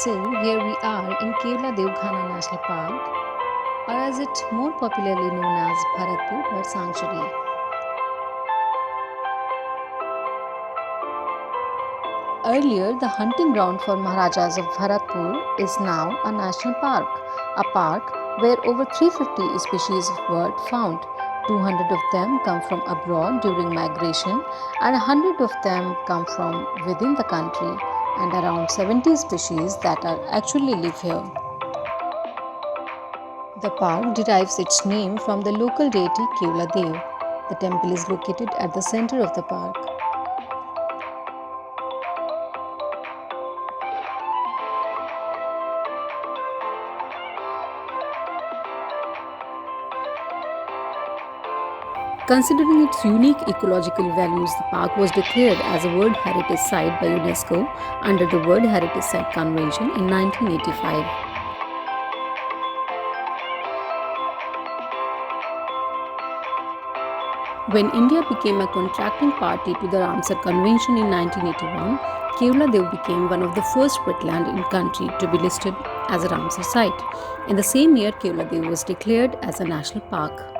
So here we are in Keoladeo National Park, or as it's more popularly known as Bharatpur Bird Sanctuary. Earlier, the hunting ground for Maharajas of Bharatpur is now a national park where over 350 species of birds found. 200 of them come from abroad during migration, and 100 of them come from within the country, and around 70 species that are actually live here. The park derives its name from the local deity Keoladeo. The temple is located at the center of the park. Considering its unique ecological values, the park was declared as a World Heritage Site by UNESCO under the World Heritage Site Convention in 1985. When India became a contracting party to the Ramsar Convention in 1981, Keoladeo became one of the first wetland in country to be listed as a Ramsar site. In the same year, Keoladeo was declared as a national park.